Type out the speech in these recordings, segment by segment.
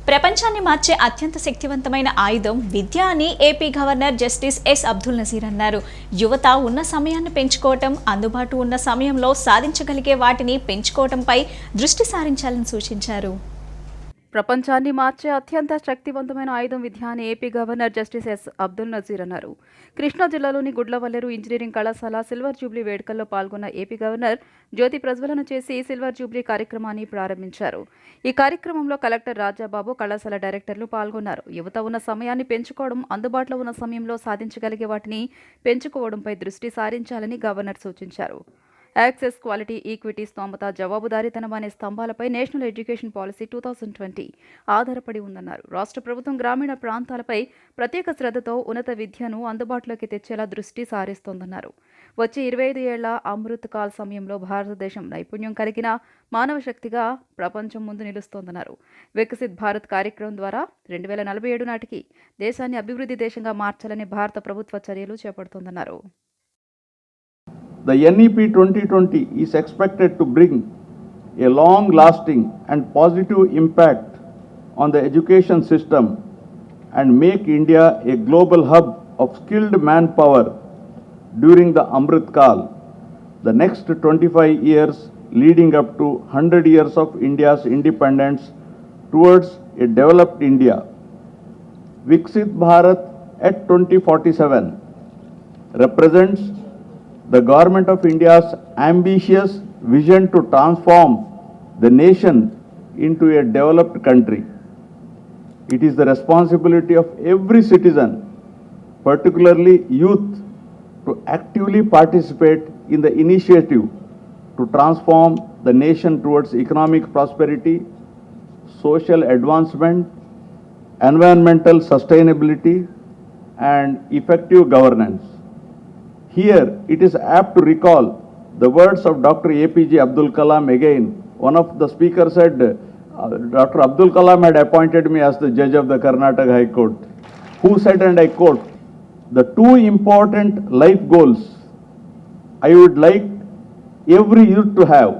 ప్రపంచాన్ని మార్చే అత్యంత శక్తివంతమైన ఆయుధం విద్య అని AP governor justice S Abdul Nazeer అన్నారు. యువత ఉన్న సమయాన్ని పెంచుకోవటం, అందుబాటు ఉన్న సమయంలో సాధించగలిగే వాటిని పెంచుకోవటంపై దృష్టి సారించాలని సూచించారు. ప్రపంచాన్ని మార్చే అత్యంత శక్తివంతమైన ఆయుధం విద్య అని AP governor justice S Abdul Nazeer అన్నారు. కృష్ణా జిల్లాలోని గుడ్లవల్లేరు ఇంజనీరింగ్ కళాశాల సిల్వర్ జూబ్లీ వేడుకల్లో పాల్గొన్న ఏపీ గవర్నర్ జ్యోతి ప్రజ్వలన చేసి సిల్వర్ జూబ్లీ కార్యక్రమాన్ని ప్రారంభించారు. ఈ కార్యక్రమంలో కలెక్టర్ రాజాబాబు, కళాశాల డైరెక్టర్లు పాల్గొన్నారు. యువత ఉన్న సమయాన్ని పెంచుకోవడం, అందుబాటులో ఉన్న సమయంలో సాధించగలిగే వాటిని పెంచుకోవడంపై దృష్టి సారించాలని గవర్నర్ సూచించారు. యాక్సెస్, క్వాలిటీ, ఈక్విటీ, స్తోమత, జవాబుదారీతనం అనే స్తంభాలపై నేషనల్ ఎడ్యుకేషన్ పాలసీ 2020 ఆధారపడి ఉందన్నారు. రాష్ట్ర ప్రభుత్వం గ్రామీణ ప్రాంతాలపై ప్రత్యేక శ్రద్ధతో ఉన్నత విద్యను అందుబాటులోకి తెచ్చేలా దృష్టి సారిస్తోందన్నారు. వచ్చే 25 ఏళ్ల అమృత్ కాల్ సమయంలో భారతదేశం నైపుణ్యం కలిగిన మానవ శక్తిగా ప్రపంచం ముందు నిలుస్తోందన్నారు. వికసిత్ భారత్ కార్యక్రమం ద్వారా 2047 నాటికి దేశాన్ని అభివృద్ధి దేశంగా మార్చాలని భారత ప్రభుత్వ చర్యలు చేపడుతోందన్నారు. The NEP 2020 is expected to bring a long-lasting and positive impact on the education system and make India a global hub of skilled manpower during the Amrit Kaal, the next 25 years leading up to 100 years of India's independence towards a developed India. Viksit Bharat at 2047 represents the Government of India's ambitious vision to transform the nation into a developed country. It is the responsibility of every citizen, particularly youth, to actively participate in the initiative to transform the nation towards economic prosperity, social advancement, environmental sustainability, and effective governance. Here, it is apt to recall the words of Dr. APJ Abdul Kalam again. One of the speakers said, Dr. Abdul Kalam had appointed me as the judge of the Karnataka High Court, who said, and I quote, "The two important life goals I would like every youth to have."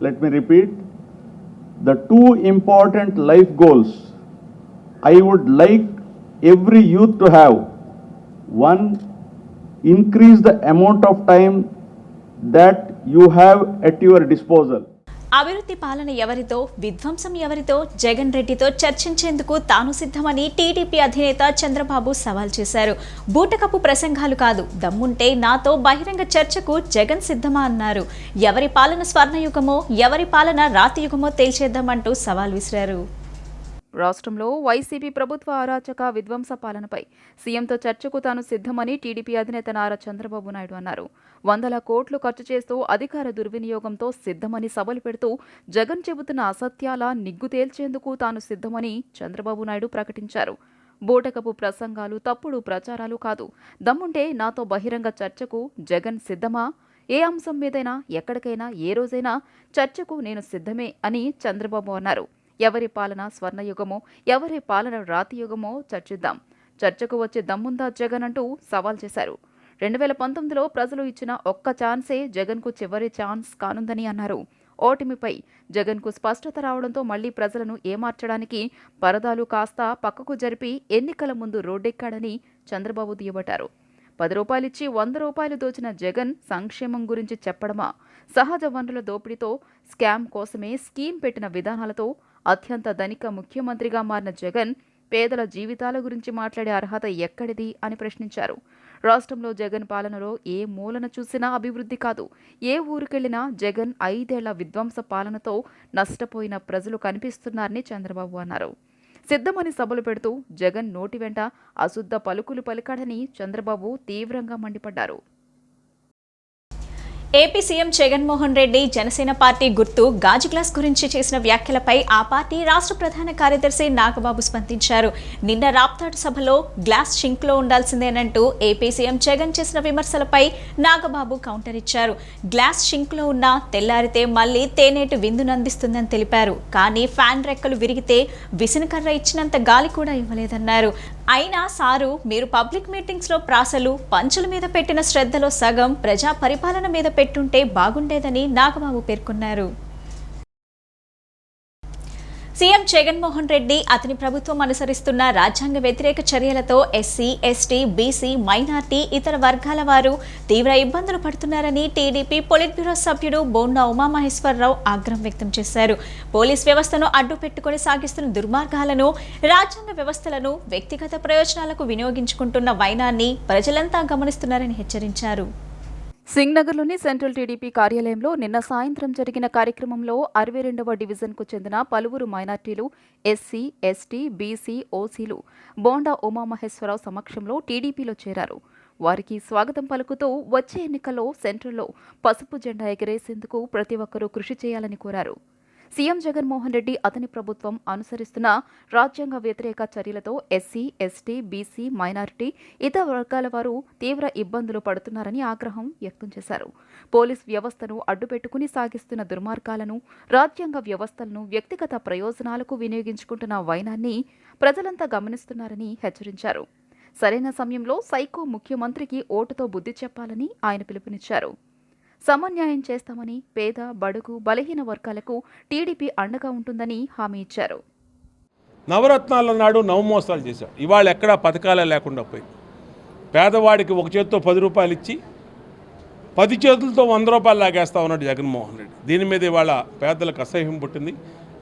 Let me repeat. The two important life goals I would like every youth to have. One, increase the amount of time that you have at your disposal. అభివృద్ధి పాలన ఎవరితో, విధ్వంసం ఎవరితో, జగన్ రెడ్డితో చర్చించేందుకు తాను సిద్ధమని TDP అధినేత చంద్రబాబు సవాల్ చేశారు. బూటకపు ప్రసంగాలు కాదు, దమ్ముంటే నాతో బహిరంగ చర్చకు జగన్ సిద్ధమా అన్నారు. ఎవరి పాలన స్వర్ణయుగమో, ఎవరి పాలన రాతియుగమో తేల్చేద్దామంటూ సవాల్ విసిరారు. రాష్ట్రంలో వైసీపీ ప్రభుత్వ అరాచక విధ్వంస పాలనపై సీఎంతో చర్చకు తాను సిద్ధమని టీడీపీ అధినేత నారా చంద్రబాబు నాయుడు అన్నారు. 100 కోట్లు ఖర్చు చేస్తూ అధికార దుర్వినియోగంతో సిద్ధమని సవాలు పెడుతూ జగన్ చెబుతున్న అసత్యాల నిగ్గు తేల్చేందుకు తాను సిద్ధమని చంద్రబాబు నాయుడు ప్రకటించారు. బూటకపు ప్రసంగాలు, తప్పుడు ప్రచారాలు కాదు, దమ్ముంటే నాతో బహిరంగ చర్చకు జగన్ సిద్ధమా? ఏ అంశం మీదైనా, ఎక్కడికైనా, ఏ రోజైనా చర్చకు నేను సిద్ధమే అని చంద్రబాబు అన్నారు. ఎవరి పాలన స్వర్ణయుగమో, ఎవరి పాలన రాతియుగమో చర్చిద్దాం. చర్చకు వచ్చే దమ్ముందా జగన్ అంటూ సవాల్ చేశారు. 2019లో ప్రజలు ఇచ్చిన ఒక్క ఛాన్సే జగన్కు చివరి ఛాన్స్ కానుందని అన్నారు. ఓటమిపై జగన్కు స్పష్టత రావడంతో మళ్లీ ప్రజలను ఏమార్చడానికి పరదాలు కాస్త పక్కకు జరిపి ఎన్నికల ముందు రోడ్డెక్కాడని చంద్రబాబు దుయ్యబట్టారు. 10 రూపాయలిచ్చి 100 రూపాయలు దోచిన జగన్ సంక్షేమం గురించి చెప్పడమా? సహజ వనరుల దోపిడీతో, స్కామ్ కోసమే స్కీమ్ పెట్టిన విధానాలతో అత్యంత ధనిక ముఖ్యమంత్రిగా మారిన జగన్ పేదల జీవితాల గురించి మాట్లాడే అర్హత ఎక్కడిది అని ప్రశ్నించారు. రాష్ట్రంలో జగన్ పాలనలో ఏ మూలన చూసినా అభివృద్ధి కాదు. ఏ ఊరికెళ్లినా జగన్ 5 ఏళ్ల విధ్వంస పాలనతో నష్టపోయిన ప్రజలు కనిపిస్తున్నారని చంద్రబాబు అన్నారు. సిద్ధమని సభలు పెడుతూ జగన్ నోటి వెంట అశుద్ధ పలుకులు పలికాడని చంద్రబాబు తీవ్రంగా మండిపడ్డారు. AP CM Jaganmohan Reddy Janasena party గుర్తు గాజు గ్లాస్ గురించి చేసిన వ్యాఖ్యలపై ఆ పార్టీ రాష్ట్ర ప్రధాన కార్యదర్శి నాగబాబు స్పందించారు. నిన్న రాప్తాడు సభలో గ్లాస్ షింక్లో ఉండాల్సిందేనంటూ ఏపీ సీఎం జగన్ చేసిన విమర్శలపై నాగబాబు కౌంటర్ ఇచ్చారు. గ్లాస్ షింక్లో ఉన్న తెల్లారితే మళ్లీ తేనేటు విందునందిస్తుందని తెలిపారు. కానీ ఫ్యాన్ రెక్కలు విరిగితే విసినకర్ర ఇచ్చినంత గాలి కూడా ఇవ్వలేదన్నారు. అయినా సారు, మీరు పబ్లిక్ మీటింగ్స్లో ప్రాసలు, పంచుల మీద పెట్టిన శ్రద్ధలో సగం ప్రజా పరిపాలన మీద పెట్టుంటే బాగుండేదని నాగబాబు పేర్కొన్నారు. సీఎం జగన్మోహన్ రెడ్డి అతని ప్రభుత్వం అనుసరిస్తున్న రాజ్యాంగ వ్యతిరేక చర్యలతో ఎస్సీ, ఎస్టీ, బీసీ, మైనార్టీ, ఇతర వర్గాల వారు తీవ్ర ఇబ్బందులు పడుతున్నారని టీడీపీ పొలిట్ బ్యూరో సభ్యుడు బోండా ఉమామహేశ్వరరావు ఆగ్రహం వ్యక్తం చేశారు. పోలీస్ వ్యవస్థను అడ్డు పెట్టుకుని సాగిస్తున్న దుర్మార్గాలను, రాజ్యాంగ వ్యవస్థలను వ్యక్తిగత ప్రయోజనాలకు వినియోగించుకుంటున్న వైనాన్ని ప్రజలంతా గమనిస్తున్నారని హెచ్చరించారు. సింగ్నగర్లోని సెంట్రల్ టీడీపీ కార్యాలయంలో నిన్న సాయంత్రం జరిగిన కార్యక్రమంలో 62వ డివిజన్కు చెందిన పలువురు మైనార్టీలు, ఎస్సీ, ఎస్టీ, బీసీ, ఓసీలు బోండా ఉమామహేశ్వరరావు సమక్షంలో టీడీపీలో చేరారు. వారికి స్వాగతం పలుకుతూ వచ్చే ఎన్నికల్లో సెంట్రల్లో పసుపు జెండా ఎగరేసేందుకు ప్రతి ఒక్కరూ కృషి చేయాలని కోరారు. సీఎం జగన్మోహన్ రెడ్డి అతని ప్రభుత్వం అనుసరిస్తున్న రాజ్యాంగ వ్యతిరేక చర్యలతో ఎస్సీ, ఎస్టీ, బీసీ, మైనారిటీ, ఇతర వర్గాల వారు తీవ్ర ఇబ్బందులు పడుతున్నారని ఆగ్రహం వ్యక్తం చేశారు. పోలీస్ వ్యవస్థను అడ్డుపెట్టుకుని సాగిస్తున్న దుర్మార్గాలను, రాజ్యాంగ వ్యవస్థలను వ్యక్తిగత ప్రయోజనాలకు వినియోగించుకుంటున్న వైనాన్ని ప్రజలంతా గమనిస్తున్నారని హెచ్చరించారు. సరైన సమయంలో సైకో ముఖ్యమంత్రికి ఓటుతో బుద్ధి చెప్పాలని ఆయన పిలుపునిచ్చారు. సమన్యాయం చేస్తామని, పేద, బడుగు, బలహీన వర్గాలకు టీడీపీ అండగా ఉంటుందని హామీ ఇచ్చారు. నవరత్నాల నాడు నవమోసాలు చేశాడు. ఇవాళ ఎక్కడా పథకాలే లేకుండా పోయింది. పేదవాడికి ఒక చేతితో 10 రూపాయలు ఇచ్చి 10 చేతులతో 100 రూపాయలు లాగేస్తా ఉన్నాడు జగన్మోహన్ రెడ్డి. దీని మీద ఇవాళ పేదలకు అసహ్యం పుట్టింది.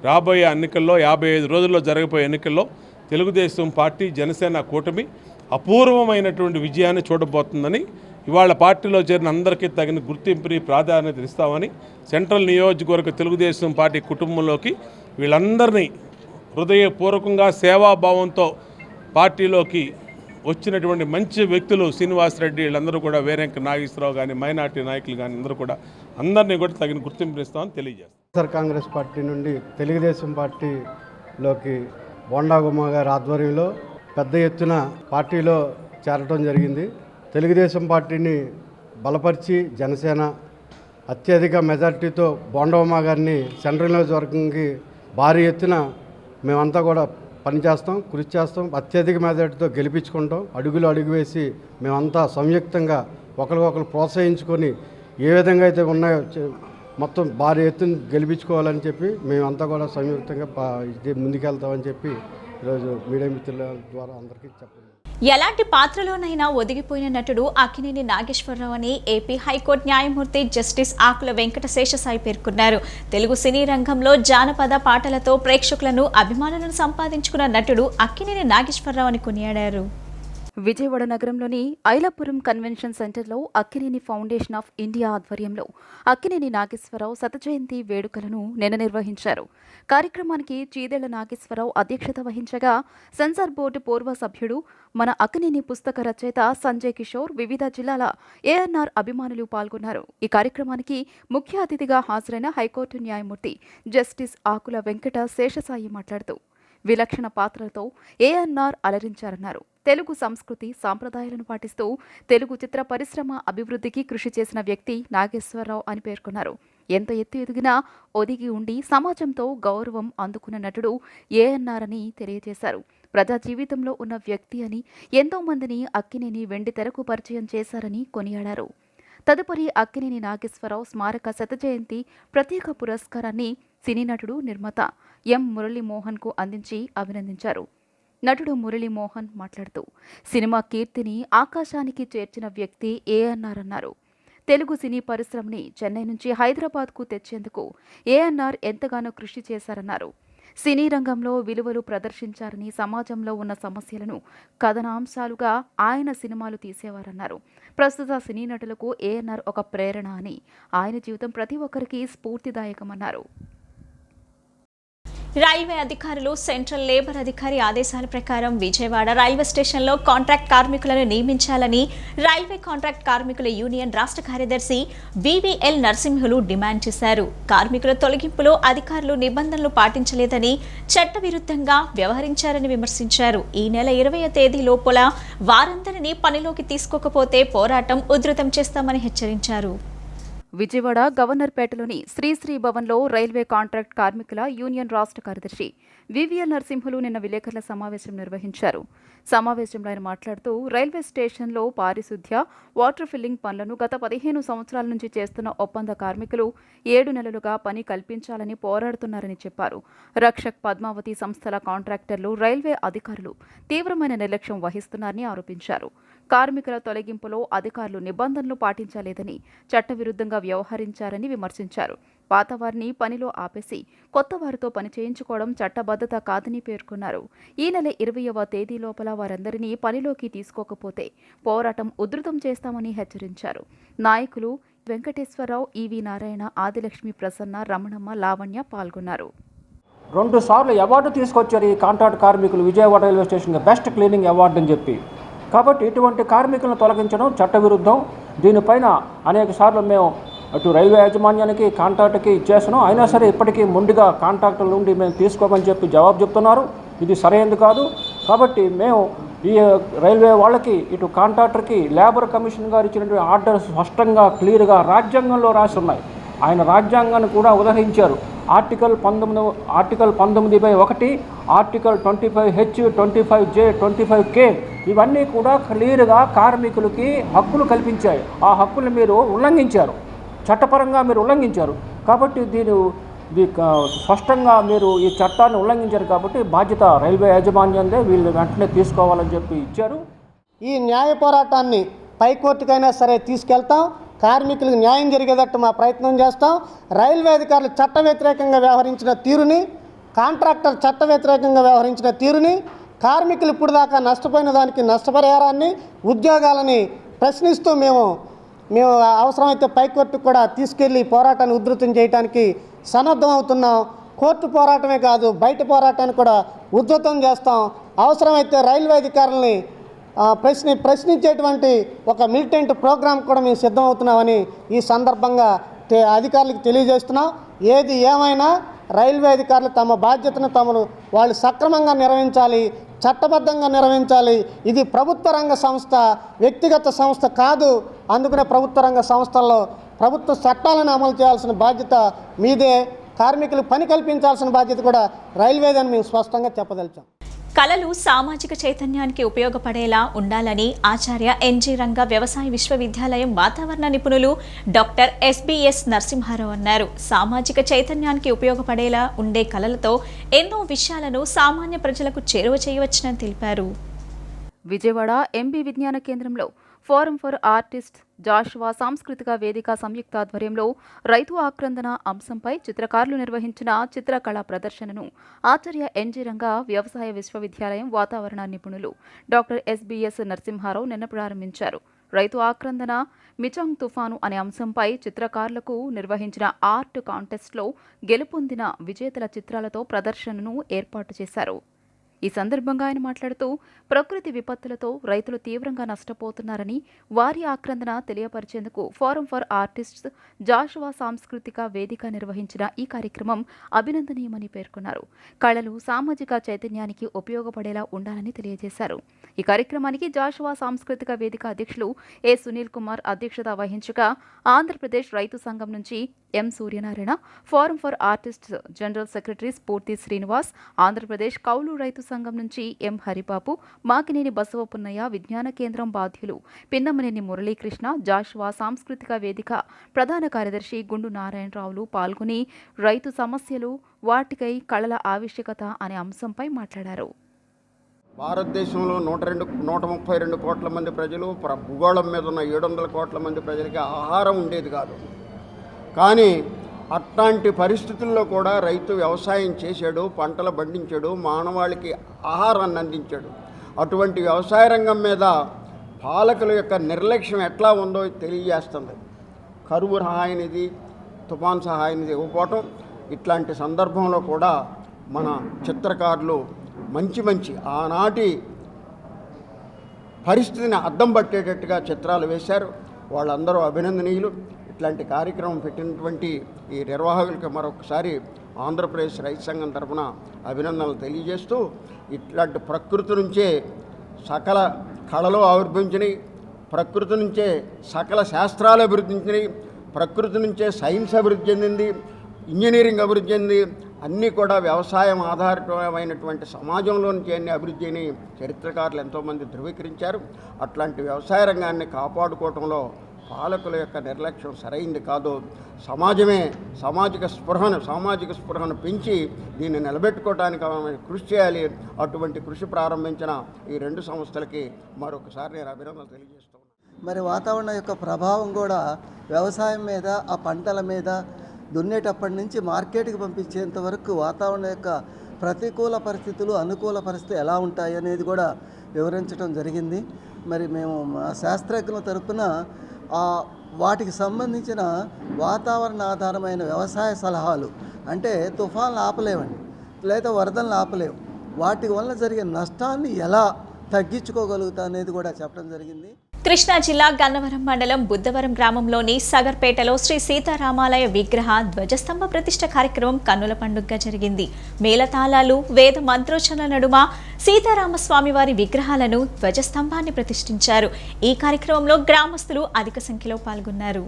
రాబోయే ఎన్నికల్లో 55 రోజుల్లో జరగబోయే ఎన్నికల్లో తెలుగుదేశం పార్టీ, జనసేన కూటమి అపూర్వమైనటువంటి విజయాన్ని చూడబోతుందని, ఇవాళ పార్టీలో చేరిన అందరికీ తగిన గుర్తింపుని, ప్రాధాన్యత ఇస్తామని, సెంట్రల్ నియోజకవర్గ తెలుగుదేశం పార్టీ కుటుంబంలోకి వీళ్ళందరినీ హృదయపూర్వకంగా సేవాభావంతో పార్టీలోకి వచ్చినటువంటి మంచి వ్యక్తులు శ్రీనివాసరెడ్డి, వీళ్ళందరూ కూడా వేరెంక నాగేశ్వరరావు కానీ, మైనార్టీ నాయకులు కానీ అందరూ కూడా అందరినీ కూడా తగిన గుర్తింపు ఇస్తామని తెలియజేస్తాం. కాంగ్రెస్ పార్టీ నుండి తెలుగుదేశం పార్టీలోకి బోండా ఉమా గారి ఆధ్వర్యంలో పెద్ద ఎత్తున పార్టీలో చేరటం జరిగింది. తెలుగుదేశం పార్టీని బలపరిచి జనసేన అత్యధిక మెజార్టీతో బోండా ఉమా గారిని సెంట్రల్ నియోజకవర్గంకి భారీ ఎత్తున మేమంతా కూడా పనిచేస్తాం, కృషి చేస్తాం, అత్యధిక మెజార్టీతో గెలిపించుకుంటాం. అడుగు వేసి మేమంతా సంయుక్తంగా ఒకరికొకరు ప్రోత్సహించుకొని ఏ విధంగా అయితే ఉన్నాయో మొత్తం భారీ ఎత్తున గెలిపించుకోవాలని చెప్పి మేమంతా కూడా సంయుక్తంగా ముందుకెళ్తామని చెప్పి ఈరోజు మీడియా మిత్రుల ద్వారా అందరికీ చెప్పండి. ఎలాంటి పాత్రలోనైనా ఒదిగిపోయిన నటుడు అక్కినేని నాగేశ్వరరావు అని ఏపీ హైకోర్టు న్యాయమూర్తి జస్టిస్ ఆకుల వెంకట శేషసాయి పేర్కొన్నారు. తెలుగు సినీ రంగంలో జానపద పాటలతో ప్రేక్షకులను, అభిమానులను సంపాదించుకున్న నటుడు అక్కినేని నాగేశ్వరరావు అని కొనియాడారు. విజయవాడ నగరంలోని ఐలాపురం కన్వెన్షన్ సెంటర్లో అక్కినేని ఫౌండేషన్ ఆఫ్ ఇండియా ఆధ్వర్యంలో అక్కినేని నాగేశ్వరరావు శతజయంతి వేడుకలను నిన్న నిర్వహించారు. కార్యక్రమానికి చీదెళ్ల నాగేశ్వరరావు అధ్యక్షత వహించగా సెన్సార్ బోర్డు పూర్వ సభ్యుడు, మన అక్కినేని పుస్తక రచయిత సంజయ్ కిషోర్, వివిధ జిల్లాల ఏఎన్ఆర్ అభిమానులు పాల్గొన్నారు. ఈ కార్యక్రమానికి ముఖ్య అతిథిగా హాజరైన హైకోర్టు న్యాయమూర్తి జస్టిస్ ఆకుల వెంకట శేషసాయి మాట్లాడుతూ విలక్షణ పాత్రలతో ఏఎన్ఆర్ అలరించారన్నారు. తెలుగు సంస్కృతి, సాంప్రదాయాలను పాటిస్తూ తెలుగు చిత్ర పరిశ్రమ అభివృద్ధికి కృషి చేసిన వ్యక్తి నాగేశ్వరరావు అని పేర్కొన్నారు. ఎంత ఎత్తు ఎదిగినా ఒదిగి ఉండి సమాజంతో గౌరవం అందుకున్న నటుడు ఏఎన్ఆర్ అని తెలియజేశారు. ప్రజా జీవితంలో ఉన్న వ్యక్తి అని, ఎంతో మందిని అక్కినేని వెండి తెరకు పరిచయం చేశారని కొనియాడారు. తదుపరి అక్కినేని నాగేశ్వరరావు స్మారక శతజయంతి ప్రత్యేక పురస్కారాన్ని సినీ నటుడు, నిర్మాత ఎం మురళీమోహన్కు అందించి అభినందించారు. నటుడు మురళీమోహన్ మాట్లాడుతూ సినిమా కీర్తిని ఆకాశానికి చేర్చిన వ్యక్తి ఏఎన్ఆర్ అన్నారు. తెలుగు సినీ పరిశ్రమని చెన్నై నుంచి హైదరాబాద్కు తెచ్చేందుకు ఏఎన్ఆర్ ఎంతగానో కృషి చేశారన్నారు. సినీ రంగంలో విలువలు ప్రదర్శించారని, సమాజంలో ఉన్న సమస్యలను కథనాంశాలుగా ఆయన సినిమాలు తీసేవారన్నారు. ప్రస్తుత సినీ నటులకు ఏఎన్ఆర్ ఒక ప్రేరణ అని, ఆయన జీవితం ప్రతి ఒక్కరికి స్ఫూర్తిదాయకమన్నారు. రైల్వే అధికారులు సెంట్రల్ లేబర్ అధికారి ఆదేశాల ప్రకారం విజయవాడ రైల్వే స్టేషన్లో కాంట్రాక్ట్ కార్మికులను నియమించాలని రైల్వే కాంట్రాక్ట్ కార్మికుల యూనియన్ రాష్ట్ర కార్యదర్శి వివిఎల్ నరసింహులు డిమాండ్ చేశారు. కార్మికుల తొలగింపులో అధికారులు నిబంధనలు పాటించలేదని, చట్టవిరుద్ధంగా వ్యవహరించారని విమర్శించారు. ఈ నెల 20వ తేదీ లోపల వారందరినీ పనిలోకి తీసుకోకపోతే పోరాటం ఉధృతం చేస్తామని హెచ్చరించారు. విజయవాడ గవర్నర్పేటలోని శ్రీశ్రీ భవన్లో రైల్వే కాంట్రాక్ట్ కార్మికుల యూనియన్ రాష్ట్ర కార్యదర్శి వివిఎల్ నరసింహులు నిన్న విలేకరుల సమావేశం నిర్వహించారు. సమావేశంలో ఆయన మాట్లాడుతూ రైల్వే స్టేషన్లో పారిశుద్ధ్య, వాటర్ ఫిల్లింగ్ పనులను గత 15 సంవత్సరాల నుంచి చేస్తున్న ఒప్పంద కార్మికులు 7 నెలలుగా పని కల్పించాలని పోరాడుతున్నారని చెప్పారు. రక్షక్, పద్మావతి సంస్థల కాంట్రాక్టర్లు, రైల్వే అధికారులు తీవ్రమైన నిర్లక్ష్యం వహిస్తున్నారని ఆరోపించారు. కార్మికుల తొలగింపులో అధికారులు నిబంధనలు పాటించలేదని, చట్టవిరుద్ధంగా వ్యవహరించారని విమర్శించారు. పాతవారిని పనిలో ఆపేసి కొత్త వారితో పని చేయించుకోవడం చట్టబద్ధత కాదని పేర్కొన్నారు. ఈ నెల 20వ తేదీ లోపల వారందరినీ పనిలోకి తీసుకోకపోతే పోరాటం ఉధృతం చేస్తామని హెచ్చరించారు. నాయకులు వెంకటేశ్వరరావు, ఈవి నారాయణ, ఆదిలక్ష్మి, ప్రసన్న, రమణమ్మ, లావణ్య పాల్గొన్నారు. 2 సార్లు అవార్డు తీసుకొచ్చారు ఈ కాంట్రాక్ట్ కార్మికులు విజయవాడ రైల్వే స్టేషన్కి బెస్ట్ క్లీనింగ్ అవార్డు అని చెప్పి. కాబట్టి ఇటువంటి కార్మికులను తొలగించడం చట్టవిరుద్ధం. దీనిపైన అనేక సార్లు మేము అటు రైల్వే యాజమాన్యానికి, కాంట్రాక్ట్కి ఇచ్చేస్తున్నాం. అయినా సరే ఇప్పటికీ మొండిగా కాంట్రాక్టుల నుండి మేము తీసుకోమని చెప్పి జవాబు చెప్తున్నారు. ఇది సరైనది కాదు. కాబట్టి మేము ఈ రైల్వే వాళ్ళకి, ఇటు కాంట్రాక్టర్కి లేబర్ కమిషన్ గారు ఇచ్చినటువంటి ఆర్డర్స్ స్పష్టంగా క్లియర్గా రాజ్యాంగంలో రాసి ఉన్నాయి. ఆయన రాజ్యాంగాన్ని కూడా ఉదహరించారు. Article 19/1, article 25H, 25J, 25K ఇవన్నీ కూడా క్లియర్గా కార్మికులకి హక్కులు కల్పించాయి. ఆ హక్కులు మీరు ఉల్లంఘించారు, చట్టపరంగా మీరు ఉల్లంఘించారు. కాబట్టి ఇది స్పష్టంగా మీరు ఈ చట్టాన్ని ఉల్లంఘించారు. కాబట్టి బాధ్యత రైల్వే యాజమాన్యందే, వీళ్ళు వెంటనే తీసుకోవాలని చెప్పి ఇచ్చారు. ఈ న్యాయ పోరాటాన్ని పైకోర్టుకైనా సరే తీసుకెళ్తాం. కార్మికులకు న్యాయం జరిగేటట్టు మా ప్రయత్నం చేస్తాం. రైల్వే అధికారులు చట్ట వ్యతిరేకంగా వ్యవహరించిన తీరుని, కాంట్రాక్టర్ చట్ట వ్యతిరేకంగా వ్యవహరించిన తీరుని, కార్మికులు ఇప్పుడు దాకా నష్టపోయిన దానికి నష్టపరిహారాన్ని, ఉద్యోగాలని ప్రశ్నిస్తూ మేము అవసరమైతే పైకోర్టుకు కూడా తీసుకెళ్లి పోరాటాన్ని ఉధృతం చేయడానికి సన్నద్ధం అవుతున్నాం. కోర్టు పోరాటమే కాదు, బయట పోరాటాన్ని కూడా ఉధృతం చేస్తాం. అవసరమైతే రైల్వే అధికారులని ప్రశ్నించేటువంటి ఒక మిలిటెంట్ ప్రోగ్రాం కూడా మేము సిద్ధమవుతున్నామని ఈ సందర్భంగా అధికారులకు తెలియజేస్తున్నాం. ఏది ఏమైనా రైల్వే అధికారులు తమ బాధ్యతను వాళ్ళు సక్రమంగా నిర్వహించాలి, చట్టబద్ధంగా నిర్వహించాలి. ఇది ప్రభుత్వ రంగ సంస్థ, వ్యక్తిగత సంస్థ కాదు. అందుకనే ప్రభుత్వ రంగ సంస్థల్లో ప్రభుత్వ చట్టాలను అమలు చేయాల్సిన బాధ్యత మీదే. కార్మికులు పని కల్పించాల్సిన బాధ్యత కూడా రైల్వేదని మేము స్పష్టంగా చెప్పదలిచాం. కళలు సామాజిక చైతన్యానికి ఉపయోగపడేలా ఉండాలని ఆచార్య ఎన్జీ రంగా వ్యవసాయ విశ్వవిద్యాలయం వాతావరణ నిపుణులు డాక్టర్ ఎస్బిఎస్ నరసింహారావు అన్నారు. సామాజిక చైతన్యానికి ఉపయోగపడేలా ఉండే కళలతో ఎన్నో విషయాలను సామాన్య ప్రజలకు చేరువ చేయవచ్చునని తెలిపారు. విజయవాడ ఎంబీ విజ్ఞాన కేంద్రంలో ఫోరం ఫర్ ఆర్టిస్ట్ జాషువా సాంస్కృతిక వేదిక సంయుక్త ఆధ్వర్యంలో రైతు ఆక్రందన అంశంపై చిత్రకారులు నిర్వహించిన చిత్రకళా ప్రదర్శనను ఆచార్య ఎన్జీ రంగా వ్యవసాయ విశ్వవిద్యాలయం వాతావరణ నిపుణులు డాక్టర్ ఎస్బిఎస్ నరసింహారావు నిన్న ప్రారంభించారు. రైతు ఆక్రందన, మిచాంగ్ తుఫాను అనే అంశంపై చిత్రకారులకు నిర్వహించిన ఆర్ట్ కాంటెస్ట్లో గెలుపొందిన విజేతల చిత్రాలతో ప్రదర్శనను ఏర్పాటు చేశారు. ఈ సందర్భంగా ఆయన మాట్లాడుతూ ప్రకృతి విపత్తులతో రైతులు తీవ్రంగా నష్టపోతున్నారని, వారి ఆక్రందన తెలియపరిచేందుకు ఫోరం ఫర్ ఆర్టిస్ట్స్ జాషువా సాంస్కృతిక వేదిక నిర్వహించిన ఈ కార్యక్రమం అభినందనీయమని పేర్కొన్నారు. కళలు సామాజిక చైతన్యానికి ఉపయోగపడేలా ఉండాలని తెలియజేశారు. ఈ కార్యక్రమానికి జాషువా సాంస్కృతిక వేదిక అధ్యక్షులు ఏ సునీల్ కుమార్ అధ్యక్షత వహించగా, ఆంధ్రప్రదేశ్ రైతు సంఘం నుంచి ఎం Suryanarayana, forum for artists general secretary స్ఫూర్తి శ్రీనివాస్, ఆంధ్రప్రదేశ్ కౌలు రైతు సంఘం నుంచి ఎం హరిబాబు, మాకినేని బసవపున్నయ్య, విజ్ఞాన కేంద్రం బాధ్యులు పిన్నమనేని మురళీకృష్ణ, జాషువా సాంస్కృతిక వేదిక ప్రధాన కార్యదర్శి గుండు నారాయణరావులు పాల్గొని రైతు సమస్యలు, వాటికై కళల ఆవశ్యకత అనే అంశంపై మాట్లాడారు. భారతదేశంలో 132 కోట్ల మంది ప్రజలు, భూగోళం మీద ఉన్న 700 కోట్ల మంది ప్రజలకి ఆహారం ఉండేది కాదు. కానీ అట్లాంటి పరిస్థితుల్లో కూడా రైతు వ్యవసాయం చేశాడు, పంటలు పండించాడు, మానవాళికి ఆహారాన్ని అందించాడు. అటువంటి వ్యవసాయ రంగం మీద పాలకుల యొక్క నిర్లక్ష్యం ఎట్లా ఉందో తెలియజేస్తుంది. కరువు సహాయ నిధి, తుఫాన్ సహాయ నిధి ఇవ్వకపోవటం, ఇట్లాంటి సందర్భంలో కూడా మన చిత్రకారులు మంచి ఆనాటి పరిస్థితిని అద్దం పట్టేటట్టుగా చిత్రాలు వేశారు. వాళ్ళందరూ అభినందనీయులు. ఇట్లాంటి కార్యక్రమం పెట్టినటువంటి ఈ నిర్వాహకులకు మరొకసారి ఆంధ్రప్రదేశ్ రైతు సంఘం తరఫున అభినందనలు తెలియజేస్తూ, ఇట్లాంటి ప్రకృతి నుంచే సకల కళలు ఆవిర్భవించినాయి, ప్రకృతి నుంచే సకల శాస్త్రాలు అభివృద్ధించినాయి, ప్రకృతి నుంచే సైన్స్ అభివృద్ధి చెందింది, ఇంజనీరింగ్ అభివృద్ధి చెంది అన్నీ కూడా వ్యవసాయం ఆధారితమైనటువంటి సమాజంలో నుంచి అన్ని అభివృద్ధిని చరిత్రకారులు ఎంతోమంది ధృవీకరించారు. అట్లాంటి వ్యవసాయ రంగాన్ని కాపాడుకోవటంలో పాలకుల యొక్క నిర్లక్ష్యం సరైంది కాదు. సమాజమే సామాజిక స్పృహను పెంచి దీన్ని నిలబెట్టుకోవడానికి కృషి చేయాలి. అటువంటి కృషి ప్రారంభించిన ఈ 2 సంస్థలకి మరొకసారి నేను అభినందనలు తెలియజేస్తున్నాను. మరి వాతావరణం యొక్క ప్రభావం కూడా వ్యవసాయం మీద, ఆ పంటల మీద, దున్నేటప్పటి నుంచి మార్కెట్కి పంపించేంత వరకు వాతావరణం యొక్క ప్రతికూల పరిస్థితులు, అనుకూల పరిస్థితులు ఎలా ఉంటాయి అనేది కూడా వివరించడం జరిగింది. మరి మేము మా శాస్త్రజ్ఞుల తరపున వాటికి సంబంధించిన వాతావరణ ఆధారమైన వ్యవసాయ సలహాలు, అంటే తుఫాన్లు ఆపలేవండి, లేదా వరదలను ఆపలేవు, వాటి వల్ల జరిగే నష్టాన్ని ఎలా తగ్గించుకోగలుగుతా అనేది కూడా చెప్పడం జరిగింది. కృష్ణా జిల్లా గన్నవరం మండలం బుద్ధవరం గ్రామంలోని సగర్పేటలో శ్రీ సీతారామాలయ విగ్రహ ధ్వజస్తంభ ప్రతిష్ఠ కార్యక్రమం కన్నుల పండుగగా జరిగింది. మేళతాళాలు, వేద మంత్రోచ్చరణల నడుమ సీతారామస్వామి వారి విగ్రహాలను ధ్వజస్తంభాన్ని ప్రతిష్ఠించారు. ఈ కార్యక్రమంలో గ్రామస్తులు అధిక సంఖ్యలో పాల్గొన్నారు.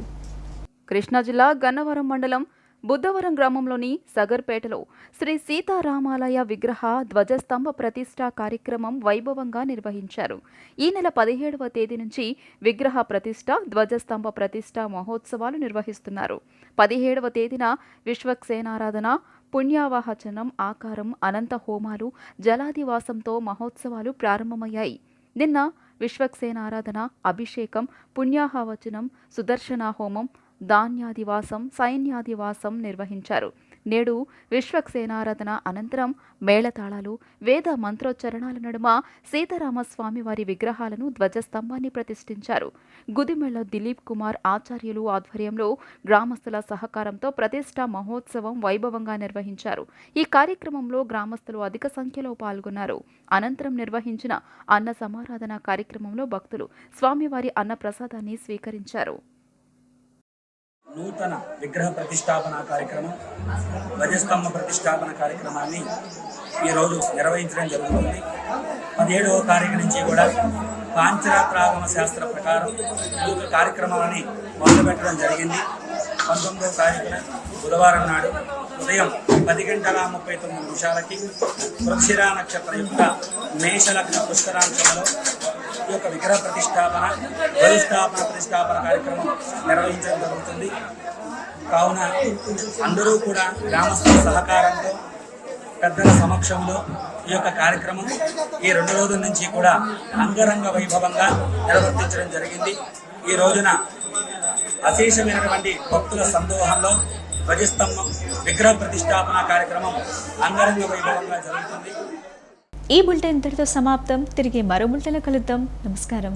కృష్ణా జిల్లా గన్నవరం మండలం బుద్ధవరం గ్రామంలోని సగర్పేటలో శ్రీ సీతారామాలయ విగ్రహ ధ్వజస్తంభ ప్రతిష్ఠా కార్యక్రమం వైభవంగా నిర్వహించారు. ఈ నెల 17వ తేదీ నుంచి విగ్రహ ప్రతిష్ఠ, ధ్వజస్తంభ ప్రతిష్ఠ మహోత్సవాలు నిర్వహిస్తున్నారు. 17వ తేదీన విశ్వక్సేనారాధన, పుణ్యావాహచనం, ఆకారం, అనంత హోమాలు, జలాదివాసంతో మహోత్సవాలు ప్రారంభమయ్యాయి. నిన్న విశ్వక్సేనారాధన, అభిషేకం, పుణ్యాహవచనం, సుదర్శన హోమం, ధాన్యాదివాసం, సైన్యాదివాసం నిర్వహించారు. నేడు విశ్వక్సేనారాధన అనంతరం మేళతాళాలు, వేద మంత్రోచ్చరణాల నడుమ సీతారామస్వామి వారి విగ్రహాలను ధ్వజస్తంభాన్ని ప్రతిష్ఠించారు. గుదిమెళ్ల దిలీప్ కుమార్ ఆచార్యులు ఆధ్వర్యంలో గ్రామస్తుల సహకారంతో ప్రతిష్ఠా మహోత్సవం వైభవంగా నిర్వహించారు. ఈ కార్యక్రమంలో గ్రామస్తులు అధిక సంఖ్యలో పాల్గొన్నారు. అనంతరం నిర్వహించిన అన్న సమారాధన కార్యక్రమంలో భక్తులు స్వామివారి అన్న ప్రసాదాన్ని స్వీకరించారు. నూతన విగ్రహ ప్రతిష్టాపన కార్యక్రమం, ధ్వజస్తంభ ప్రతిష్టాపన కార్యక్రమాన్ని ఈరోజు నిర్వహించడం జరుగుతుంది. 17వ తారీఖు నుంచి కూడా పాంచరాత్రాగమ శాస్త్ర ప్రకారం ఈ యొక్క కార్యక్రమాలని మొదలుపెట్టడం జరిగింది. 19వ తారీఖున బుధవారం నాడు ఉదయం 10:39 వృక్షిరా నక్షత్రం యొక్క మేషలగ్న పుష్కరాంశంలో ఈ యొక్క విగ్రహ ప్రతిష్టాపన, ప్రతిష్టాపన కార్యక్రమం నిర్వహించడం జరుగుతుంది. కావున అందరూ కూడా గ్రామస్తుల సహకారంతో, పెద్దల సమక్షంలో ఈ యొక్క కార్యక్రమం ఈ 2 రోజుల నుంచి కూడా అంగరంగ వైభవంగా నిర్వర్తించడం జరిగింది. ఈ రోజున అశేషమైనటువంటి భక్తుల సందోహంలో ధ్వజస్తంభం విగ్రహ ప్రతిష్టాపన కార్యక్రమం అంగరంగ వైభవంగా జరుగుతుంది. ఈ బులెటిన్ ఇంతటితో సమాప్తం. తిరిగి మరో బులెటిన్లో కలుద్దాం. నమస్కారం.